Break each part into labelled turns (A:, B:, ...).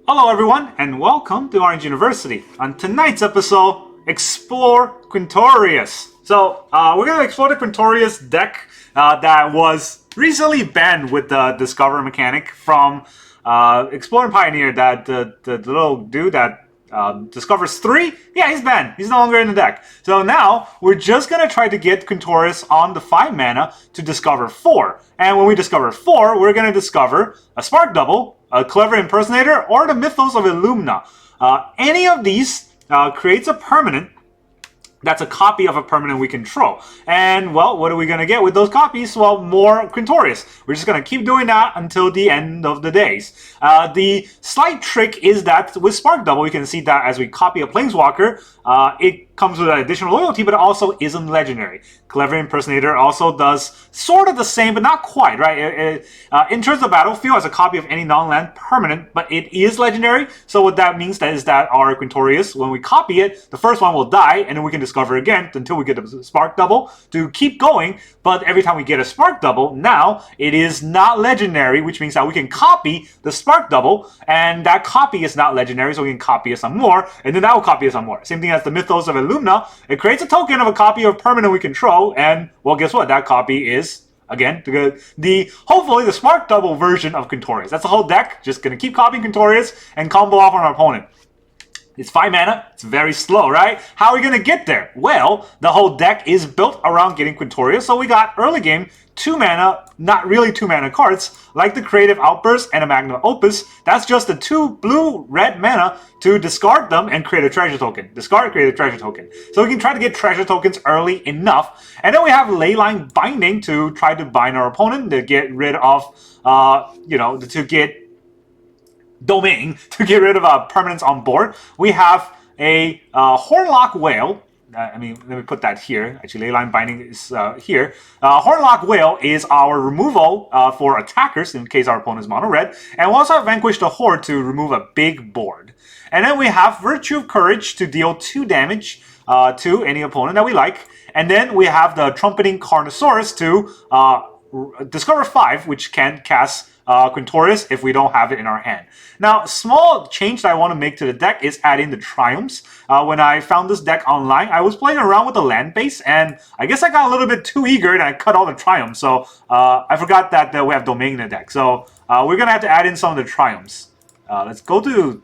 A: Hello everyone, and welcome to Orange University. On tonight's episode, explore Quintorius. So, we're going to explore the Quintorius deck that was recently banned with the Discover mechanic from Explore and Pioneer, that the little dude that discovers 3, yeah, he's banned. He's no longer in the deck. So now, we're just going to try to get Quintorius on the 5 mana to discover 4. And when we discover 4, we're going to discover a Spark Double, a Clever Impersonator, or the Mythos of Illuna. Any of these creates a permanent that's a copy of a permanent we control. And, well, what are we going to get with those copies? Well, more Quintorius. We're just going to keep doing that until the end of the days. The slight trick is that with Spark Double, you can see that as we copy a Planeswalker, it comes with an additional loyalty, but it also isn't legendary. Clever Impersonator also does sort of the same, but not quite, right? It enters the battlefield as a copy of any non-land permanent, but it is legendary. So what that means is that our Quintorius, when we copy it, the first one will die, and then we can discover again until we get a Spark Double to keep going. But every time we get a Spark Double, now it is not legendary, which means that we can copy the Spark Double, and that copy is not legendary, so we can copy it some more, and then that will copy it some more. Same thing as the Mythos of Illuna. It creates a token of a copy of permanent we control, and, well, guess what? That copy is, again, hopefully the Spark Double version of Quintorius. That's the whole deck. Just gonna keep copying Quintorius and combo off on our opponent. It's 5 mana. It's very slow, right? How are we going to get there? Well, the whole deck is built around getting Quintorius. So we got early game 2 mana, not really 2 mana cards, like the Creative Outburst and a Magma Opus. That's just the 2 blue-red mana to discard them and create a treasure token. Discard, create a treasure token. So we can try to get treasure tokens early enough. And then we have Leyline Binding to try to bind our opponent to get rid of, to get domain, to get rid of permanents on board. We have a Horned Loch-Whale. Let me put that here. Actually, Leyline Binding is here. Horned Loch-Whale is our removal for attackers in case our opponent is mono red. And we also have Vanquish the Horde to remove a big board. And then we have Virtue of Courage to deal 2 damage to any opponent that we like. And then we have the Trumpeting Carnosaur to discover 5, which can cast Quintorius if we don't have it in our hand. Now, small change that I want to make to the deck is adding the Triumphs. When I found this deck online, I was playing around with the land base, and I guess I got a little bit too eager and I cut all the Triumphs. So I forgot that we have Domain in the deck. So we're going to have to add in some of the Triumphs. Let's go to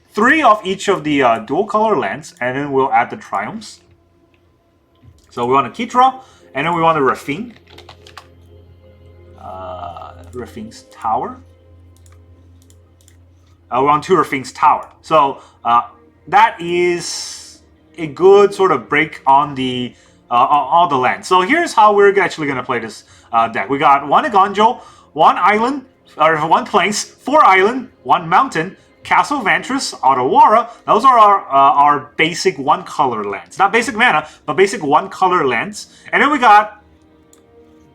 A: 3 of each of the dual color lands, and then we'll add the Triumphs. So we want a Kitra, and then we want a Rafine. Rafine's Tower. We're on 2 Rafine's Tower. So that is a good sort of break on the all the lands. So here's how we're actually going to play this deck. We got 1 Agonjo, 1 island, or 1 plains, 4 island, 1 mountain, Castle Vantress, Otawara. Those are our basic 1 color lands. Not basic mana, but basic 1 color lands. And then we got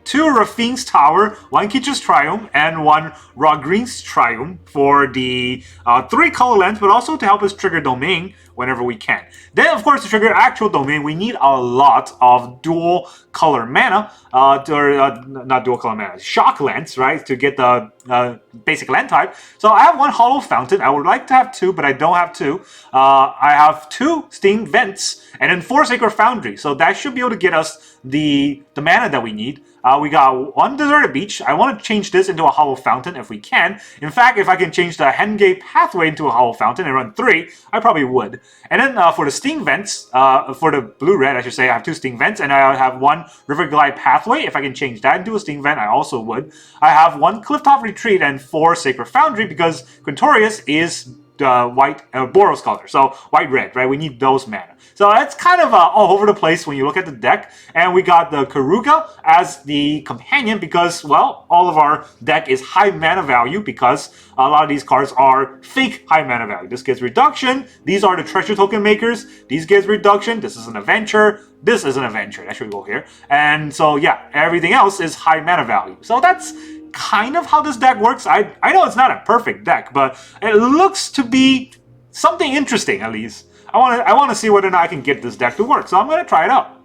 A: 2 Rafine's Tower, 1 Kitra's Triumph, and 1 Raw Green's Triumph for the 3 color lands, but also to help us trigger Domain whenever we can. Then, of course, to trigger actual Domain, we need a lot of dual color mana, not dual color mana, shock lands, right, to get the basic land type. So I have 1 Hallowed Fountain. I would like to have 2, but I don't have 2. I have 2 Steam Vents, and then 4 Sacred Foundry. So that should be able to get us the mana that we need. We got 1 Deserted Beach. I want to change this into a Hallowed Fountain if we can. In fact, if I can change the Hengate Pathway into a Hallowed Fountain and run 3, I probably would. And then for the Steam Vents, for the blue-red, I should say, I have 2 Steam Vents, and I have 1 River Glide Pathway. If I can change that into a Steam Vent, I also would. I have 1 Clifftop Retreat and 4 Sacred Foundry because Quintorius is white Boros color, so white-red, right? We need those mana. So that's kind of all over the place when you look at the deck. And we got the Keruga as the companion because, well, all of our deck is high mana value because a lot of these cards are fake high mana value. This gets reduction. These are the treasure token makers. These gets reduction. This is an adventure. This is an adventure. That should go here. And so, yeah, everything else is high mana value. So that's kind of how this deck works. I know it's not a perfect deck, but it looks to be something interesting, at least. I want to see whether or not I can get this deck to work, so I'm going to try it out.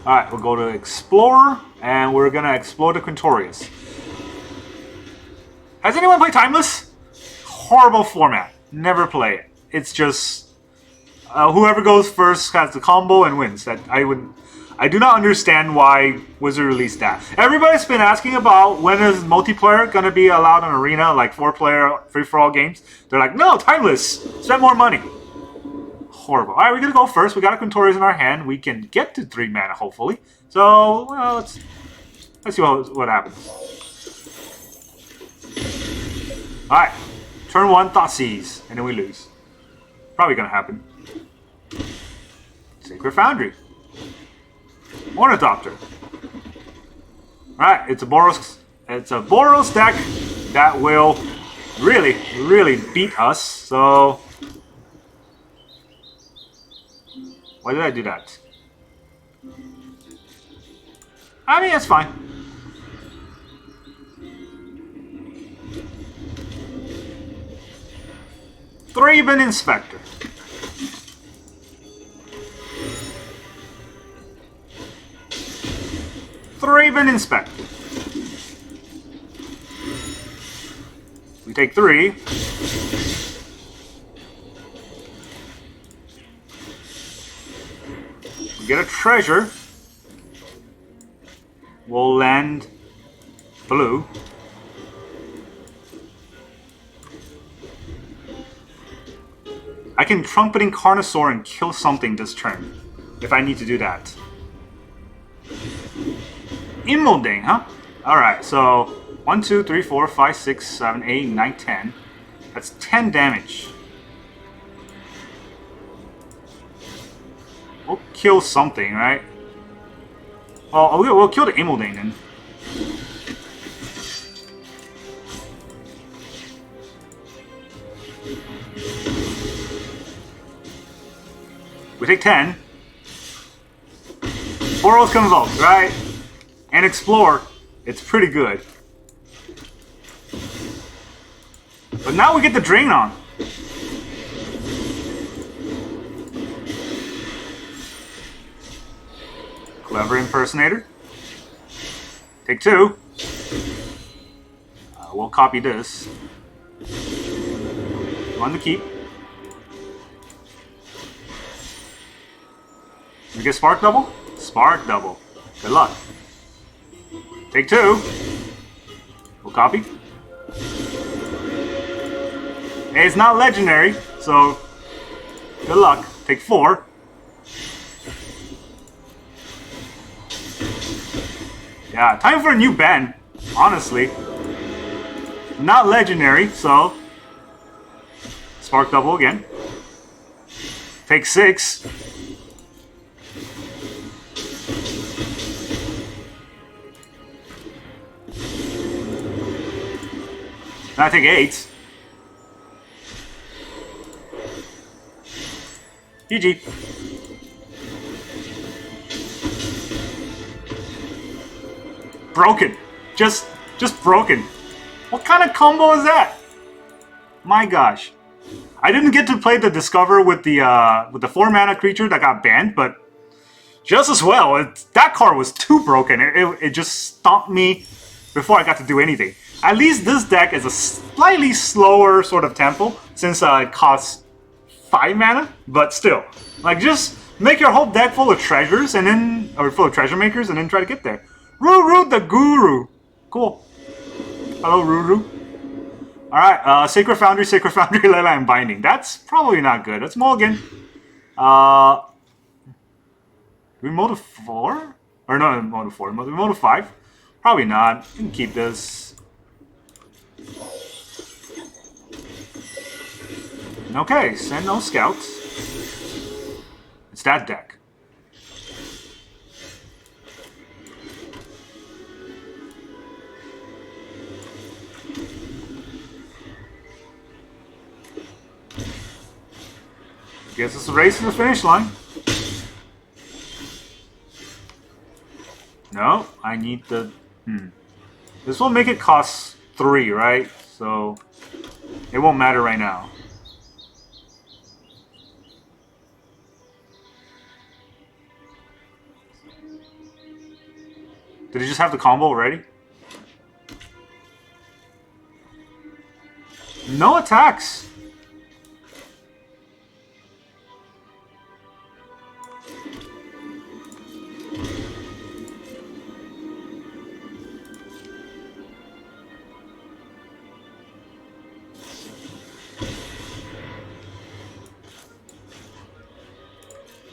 A: Alright, we'll go to Explorer, and we're gonna explore the Quintorius. Has anyone played Timeless? Horrible format. Never play it. It's just whoever goes first has the combo and wins. I do not understand why Wizard released that. Everybody's been asking about when is multiplayer gonna be allowed on Arena, like 4-player free-for-all games. They're like, no, Timeless. Spend more money. Horrible. Alright, we're gonna go first. We got a Quintorius in our hand. We can get to 3 mana, hopefully. So, well, let's see what happens. Alright. Turn 1, Thoughtseize. And then we lose. Probably gonna happen. Sacred Foundry. Ornithopter. Alright, it's a Boros deck that will really beat us. So why did I do that? I mean, it's fine. Thraben Inspector. Thraben Inspector. We take 3. We get a treasure. We'll land blue. I can Trumpeting Carnosaur and kill something this turn, if I need to do that. Immoding, huh? Alright, so 1, 2, 3, 4, 5, 6, 7, 8, 9, 10. That's 10 damage. We'll kill something, right? Oh, we'll kill the Immoding then. We take 10. Boros Convoke, right? And Explore. It's pretty good. But now we get the Drain on. Clever Impersonator. Take 2. We'll copy this. On the keep. We get Spark Double? Spark Double. Good luck. Take 2. We'll copy. Hey, it's not legendary, so good luck. Take 4. Yeah, time for a new ban, honestly. Not legendary, so Spark Double again. Take 6. Now I take 8. GG. Broken. Just broken. What kind of combo is that? My gosh. I didn't get to play the Discover with the 4 mana creature that got banned, but just as well. That card was too broken. It just stomped me before I got to do anything. At least this deck is a slightly slower sort of tempo, since it costs 5 mana, but still. Like, just make your whole deck full of treasures, and then, or full of treasure makers, and then try to get there. Ruru the Guru. Cool. Hello, Ruru. Alright, Sacred Foundry, Leyline Binding. That's probably not good. Let's mulligan. We mode to 4? Or no, mode to 4. We mode to 5? Probably not. We can keep this. Okay, send no scouts. It's that deck. Guess it's a race to the finish line. No, I need the... This will make it cost 3, right? So it won't matter right now. Did he just have the combo already? No attacks.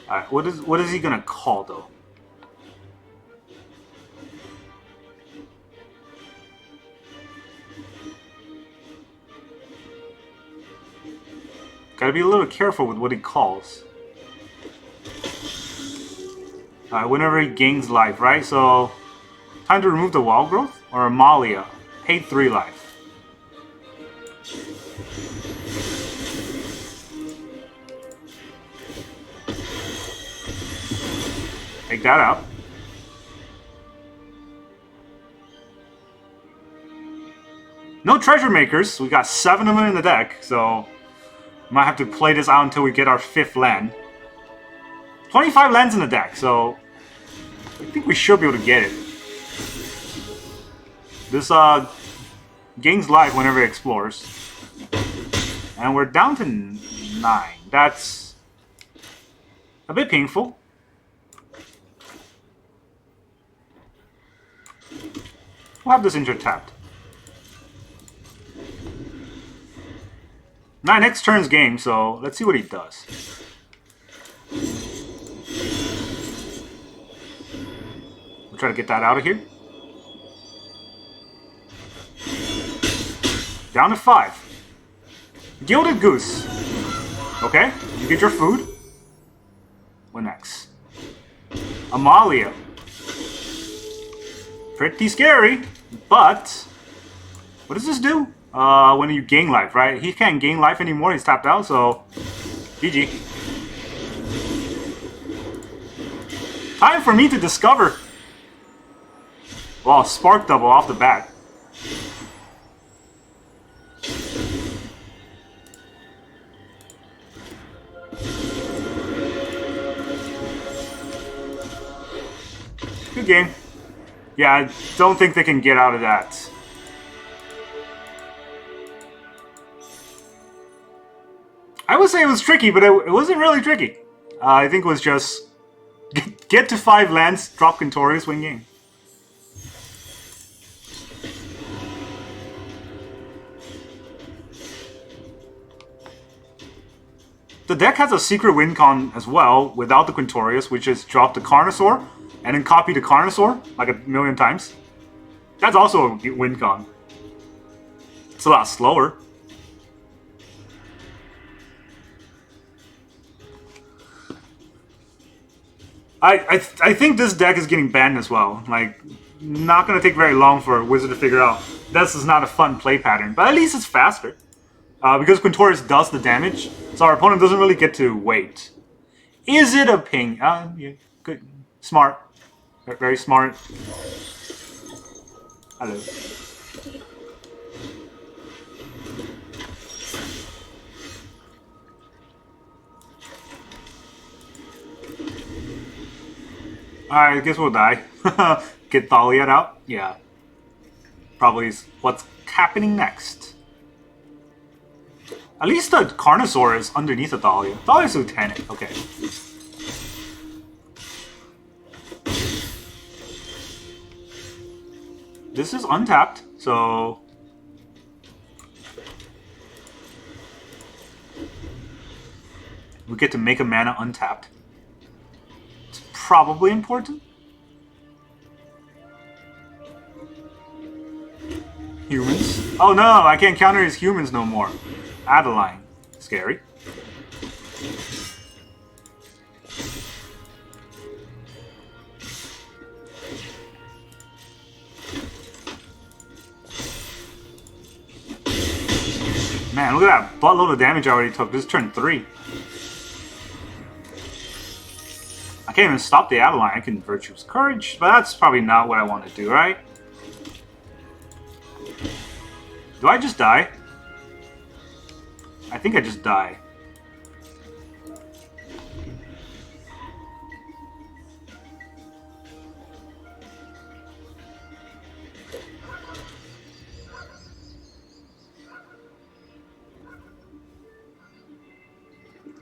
A: Alright, what is he gonna call though? Gotta be a little careful with what he calls. Alright, whenever he gains life, right? So, time to remove the wall growth? Or Amalia. Paid 3 life. Take that out. No treasure makers. We got 7 of them in the deck, so might have to play this out until we get our 5th land. 25 lands in the deck, so I think we should be able to get it. This gains life whenever it explores. And we're down to 9. That's a bit painful. We'll have this injured tapped. Next turn's game, so let's see what he does. We'll try to get that out of here. Down to 5. Gilded Goose. Okay, you get your food. What next? Amalia. Pretty scary, but what does this do? When you gain life, right? He can't gain life anymore, he's tapped out, so GG. Time for me to discover. Wow, Spark Double off the bat. Good game. Yeah, I don't think they can get out of that. I would say it was tricky, but it wasn't really tricky. I think it was just get to 5 lands, drop Quintorius, win game. The deck has a secret win con as well, without the Quintorius, which is drop the Carnosaur, and then copy the Carnosaur, like a million times. That's also a win con. It's a lot slower. I think this deck is getting banned as well. Like, not going to take very long for a Wizard to figure out this is not a fun play pattern. But at least it's faster. Because Quintorius does the damage, so our opponent doesn't really get to wait. Is it a ping? Yeah, good. Smart. Very smart. Hello. Alright, I guess we'll die. Get Thalia out? Yeah. Probably is what's happening next. At least the Carnosaur is underneath the Thalia. Thalia's Lieutenant. Okay. This is untapped, so we get to make a mana untapped. It's probably important. Humans. Oh no, I can't counter his humans no more. Adeline. Scary. Man, look at that buttload of damage I already took. This is turn 3. I can't even stop the Adeline. I can Virtue's Courage, but that's probably not what I want to do, right? Do I just die? I think I just die.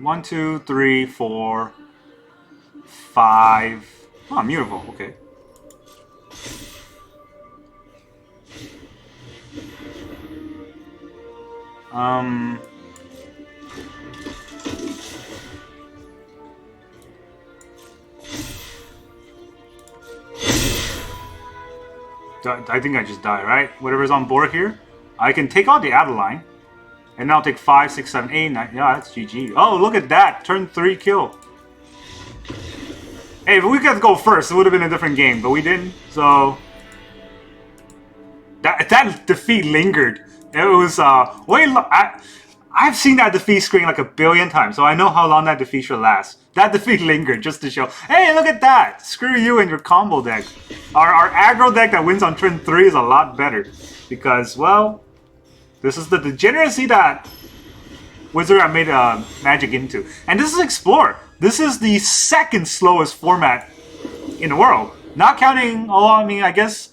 A: 1, 2, 3, 4, 5. Oh, mutable. Okay. I think I just die, right? Whatever's on board here. I can take out the Adeline. And now take 5, 6, 7, 8, 9. Yeah, that's GG. Oh, look at that. Turn 3 kill. Hey, if we could go first, it would have been a different game. But we didn't, so... That defeat lingered. It was, I've seen that defeat screen like a billion times, so I know how long that defeat should last. That defeat lingered just to show, hey, look at that! Screw you and your combo deck. Our aggro deck that wins on turn 3 is a lot better. Because, well, this is the degeneracy that Wizard have made Magic into. And this is Explore. This is the second slowest format in the world. Not counting, oh, I mean, I guess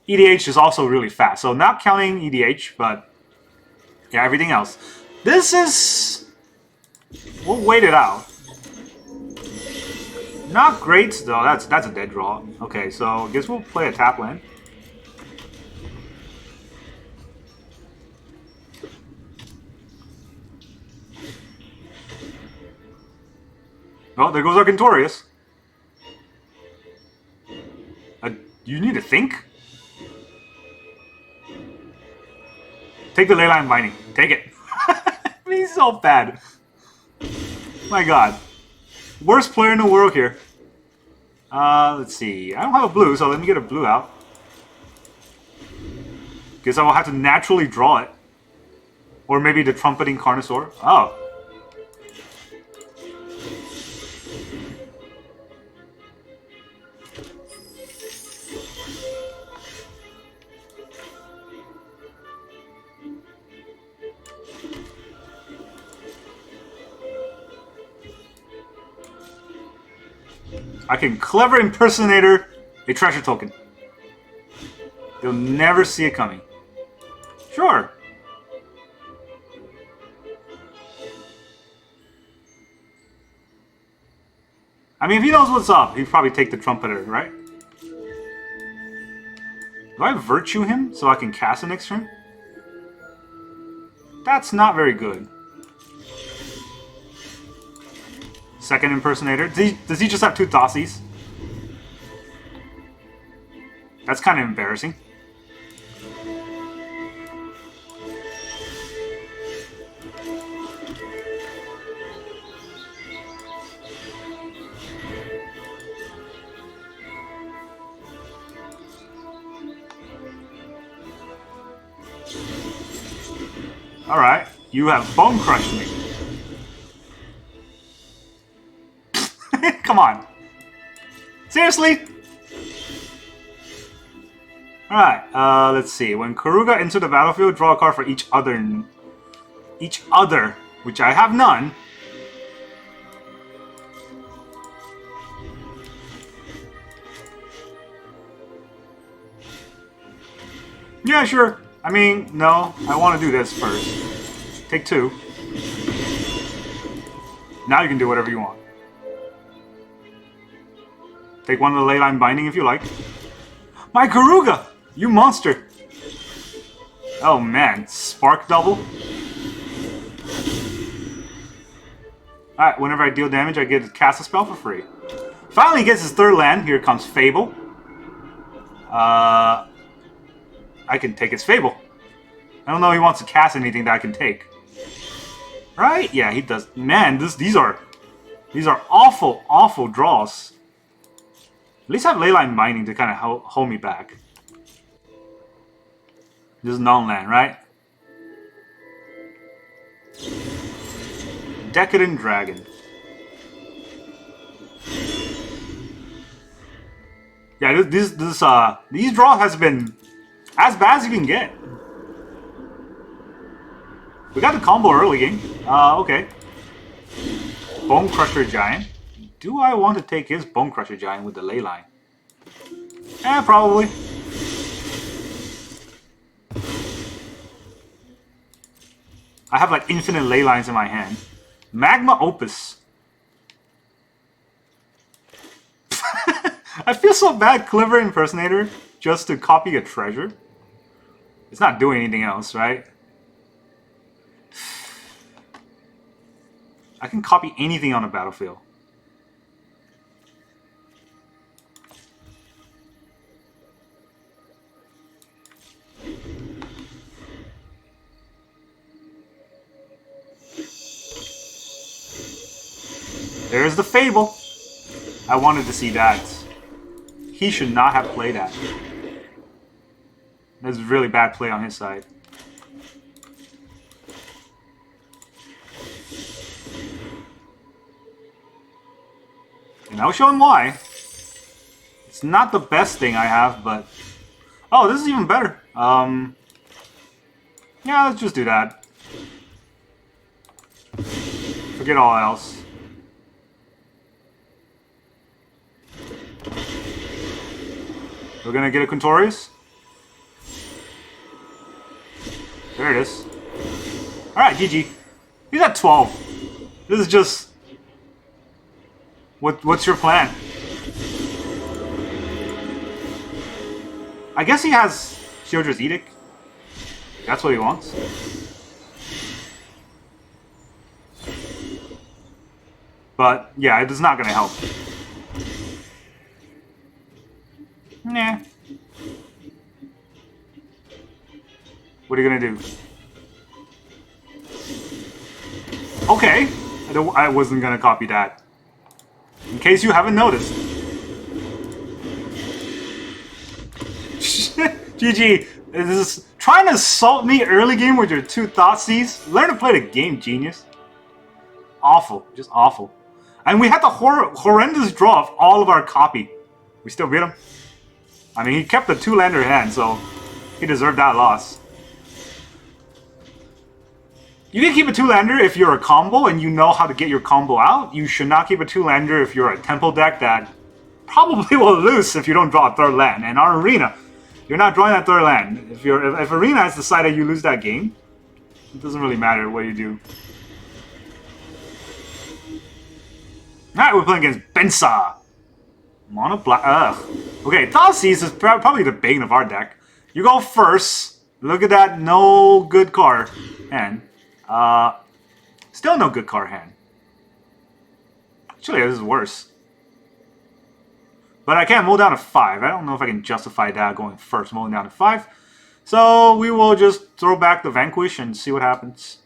A: EDH is also really fast. So not counting EDH, but yeah, everything else. This is... We'll wait it out. Not great, though. That's a dead draw. Okay, so I guess we'll play a tap land. Oh, there goes our Quintorius. You need to think? Take the Leyline Binding. Take it. He's so bad. My god. Worst player in the world here. Let's see. I don't have a blue, so let me get a blue out. Guess I will have to naturally draw it. Or maybe the Trumpeting Carnosaur. Oh. I can Clever Impersonator a treasure token. You'll never see it coming. Sure. I mean, if he knows what's up, he'd probably take the Trumpeter, right? Do I Virtue him so I can cast it next turn? That's not very good. Second Impersonator. Does he just have 2 Thoughtseize? That's kind of embarrassing. Alright, you have Bone Crushed me. Come on. Seriously? Alright, let's see. When Keruga enters the battlefield, draw a card for each other, which I have none. Yeah, sure. I mean, no. I want to do this first. Take 2. Now you can do whatever you want. Take one of the Leyline Binding if you like. My Keruga! You monster! Oh man, Spark Double? Alright, whenever I deal damage, I get to cast a spell for free. Finally, he gets his 3rd land. Here comes Fable. I can take his Fable. I don't know if he wants to cast anything that I can take. Right? Yeah, he does. Man, these are awful, awful draws. At least I have Leyline Binding to kind of hold me back. This is non-land, right? Decadent Dragon. Yeah, these draws has been as bad as you can get. We got the combo early game. Okay. Bone Crusher Giant. Do I want to take his Bone Crusher Giant with the Leyline? Probably. I have like infinite Leylines in my hand. Magma Opus. I feel so bad, Clever Impersonator, just to copy a treasure. It's not doing anything else, right? I can copy anything on a battlefield. There's the Fable. I wanted to see that. He should not have played that. That's a really bad play on his side. And I'll show him why. It's not the best thing I have, but... Oh, this is even better. Yeah, let's just do that. Forget all else. We're gonna get a Quintorius. There it is. Alright, GG. He's at 12. This is just... What's your plan? I guess he has Sheoldred's Edict. That's what he wants. But, yeah, it is not gonna help. Nah. What are you gonna do? Okay. I wasn't gonna copy that. In case you haven't noticed. GG. This is trying to assault me early game with your 2 Thoughtseize. Learn to play the game, genius. Awful. Just awful. And we had the horrendous draw of all of our copy. We still beat him. I mean, he kept the 2-lander hand, so he deserved that loss. You can keep a 2-lander if you're a combo and you know how to get your combo out. You should not keep a 2-lander if you're a temple deck that probably will lose if you don't draw a 3rd land. And our arena, you're not drawing that 3rd land. If arena has decided you lose that game, it doesn't really matter what you do. Alright, we're playing against Bensa. Mono black. Ugh. Okay, Thoughtseize is probably the bane of our deck. You go first. Look at that, no good card hand. Still no good card hand. Actually, this is worse. But I can't mow down to 5. I don't know if I can justify that going first, mowing down to 5. So we will just throw back the Vanquish and see what happens.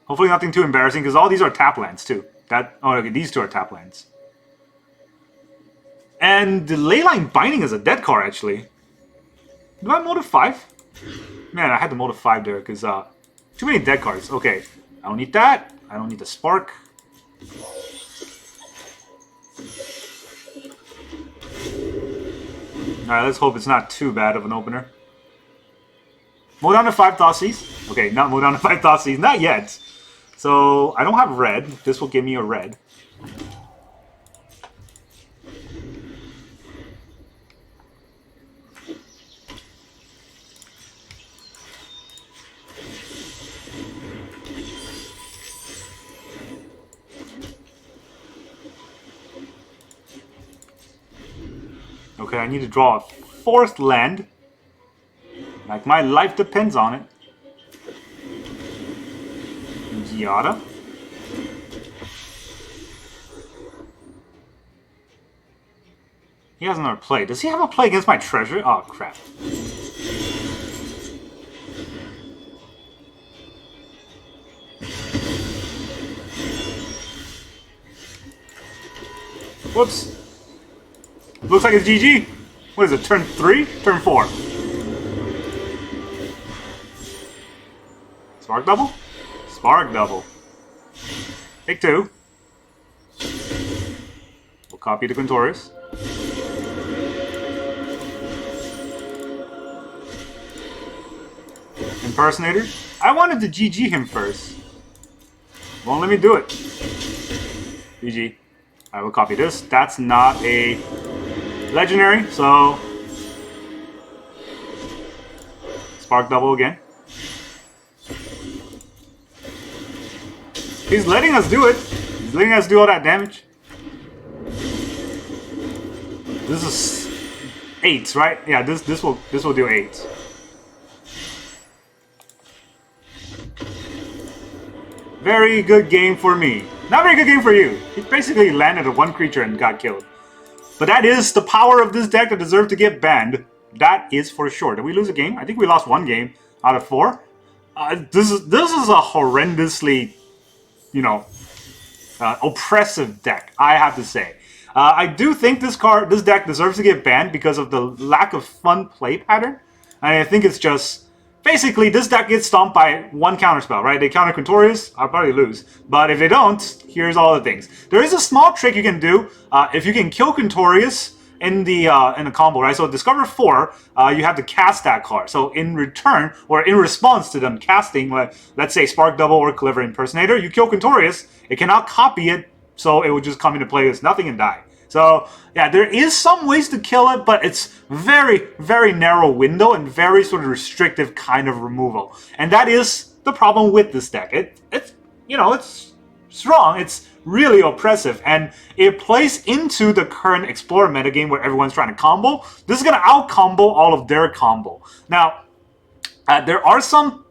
A: Hopefully nothing too embarrassing, because all these are tap lands too. Oh, okay, these 2 are tap lands. And the Leyline Binding is a dead card, actually. Do I mow to 5? Man, I had to mow to 5 there, because too many dead cards. Okay, I don't need that. I don't need the Spark. Alright, let's hope it's not too bad of an opener. Mow down to 5 Thoughtseize. Okay, not mow down to 5 Thoughtseize. Not yet. So, I don't have red. This will give me a red. Okay, I need to draw a 4th land. Like my life depends on it. Yada. He has another play. Does he have a play against my treasure? Oh, crap. Whoops. Looks like it's GG. What is it, turn 3? Turn 4. Spark double? Spark double. Take 2. We'll copy the Quintorius. Impersonator. I wanted to GG him first. Won't let me do it. GG. I will copy this. That's not a legendary, so spark double again. He's letting us do it. He's letting us do all that damage. This is 8, right? Yeah, this will do 8. Very good game for me. Not very good game for you. He basically landed on one creature and got killed. But that is the power of this deck that deserves to get banned. That is for sure. Did we lose a game? I think we lost 1 game out of 4. This is a horrendously, you know, oppressive deck, I have to say. I do think this deck deserves to get banned because of the lack of fun play pattern. And I think it's just... Basically, this deck gets stomped by 1 counterspell, right? They counter Quintorius, I'll probably lose. But if they don't, here's all the things. There is a small trick you can do. If you can kill Quintorius in the combo, right? So discover 4, you have to cast that card. So in return, or in response to them casting, like, let's say Spark Double or Clever Impersonator, you kill Quintorius, it cannot copy it, so it will just come into play as nothing and die. So, yeah, there is some ways to kill it, but it's very, very narrow window and very sort of restrictive kind of removal. And that is the problem with this deck. It's you know, it's strong, it's really oppressive, and it plays into the current Explorer metagame where everyone's trying to combo. This is going to out-combo all of their combo. Now, there are some...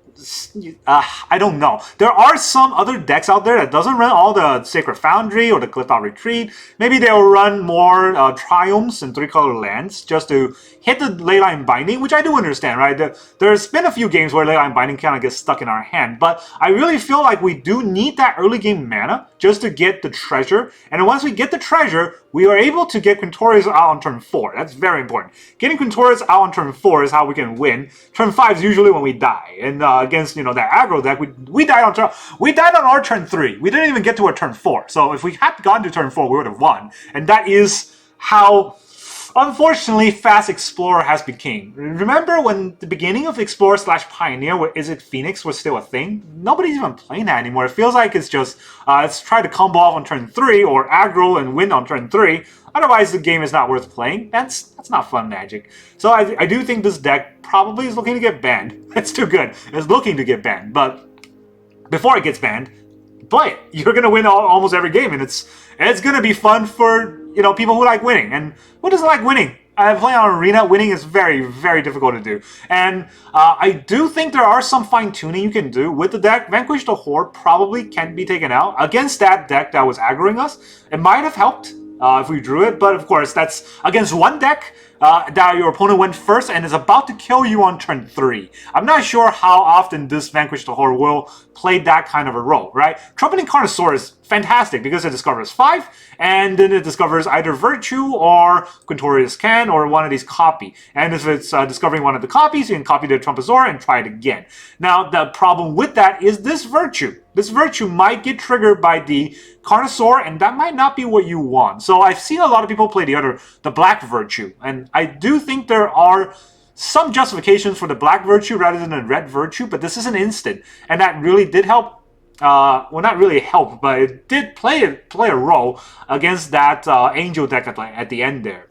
A: I don't know. There are some other decks out there that doesn't run all the Sacred Foundry or the Clifftop Retreat. Maybe they'll run more Triumphs and 3-color lands just to hit the Leyline Binding, which I do understand, right? There's been a few games where Leyline Binding kind of gets stuck in our hand, but I really feel like we do need that early game mana just to get the treasure. And once we get the treasure, we are able to get Quintorius out on turn 4. That's very important. Getting Quintorius out on turn 4 is how we can win. Turn 5 is usually when we die. And against, you know, that aggro deck, we died on our turn 3. We didn't even get to our turn 4. So if we had gone to turn 4, we would have won. And that is how, unfortunately, Fast Explorer has become. Remember when the beginning of Explorer/Pioneer, where Is It Phoenix was still a thing? Nobody's even playing that anymore. It feels like it's just, let's try to combo off on turn 3, or aggro and win on turn 3. Otherwise, the game is not worth playing. That's not fun magic. So I do think this deck probably is looking to get banned. It's too good. It's looking to get banned. But before it gets banned, play it. You're going to win almost every game, and it's going to be fun for, you know, people who like winning. And who doesn't like winning? Playing on Arena, winning is very, very difficult to do. And I do think there are some fine-tuning you can do with the deck. Vanquish the Horde probably can be taken out. Against that deck that was aggroing us, it might have helped if we drew it. But of course, that's against one deck that your opponent went first and is about to kill you on turn 3. I'm not sure how often this Vanquish the Horde will play that kind of a role, right? Trumpeting Carnosaur is fantastic because it discovers 5, and then it discovers either Virtue or Quintorius Kand or one of these copy. And if it's discovering one of the copies, you can copy the Trumpezaur and try it again. Now, the problem with that is this Virtue. This Virtue might get triggered by the Carnosaur, and that might not be what you want. So I've seen a lot of people play the Black Virtue, and I do think there are some justifications for the Black Virtue rather than the Red Virtue, but this is an instant, and that really did help. Well, not really help, but it did play a role against that Angel deck at the end there.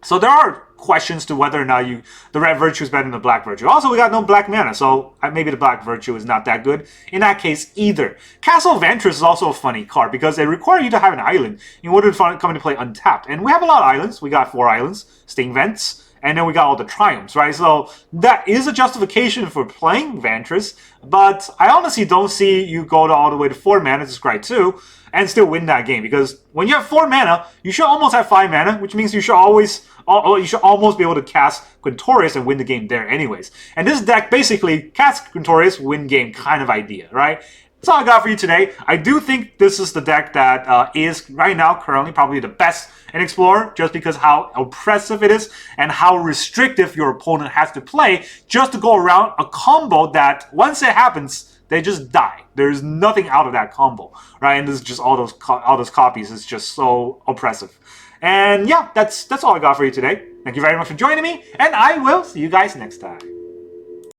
A: So there are questions to whether or not the Red Virtue is better than the Black Virtue. Also, we got no black mana, so maybe the Black Virtue is not that good in that case either. Castle of Ventress is also a funny card because they require you to have an island in order to come into play untapped. And we have a lot of islands. We got 4 islands, Sting Vents, and then we got all the Triumphs, right? So that is a justification for playing Ventress, but I honestly don't see you go all the way to 4 mana to scry 2 and still win that game, because when you have 4 mana, you should almost have 5 mana, which means you should almost be able to cast Quintorius and win the game there anyways. And this deck basically cast Quintorius, win game kind of idea, right? That's all I got for you today. I do think this is the deck that is right now currently probably the best in Explorer, just because how oppressive it is and how restrictive your opponent has to play just to go around a combo that once it happens, they just die. There's nothing out of that combo, right? And this is just all those copies. It's just so oppressive. And yeah, that's all I got for you today. Thank you very much for joining me, and I will see you guys next time.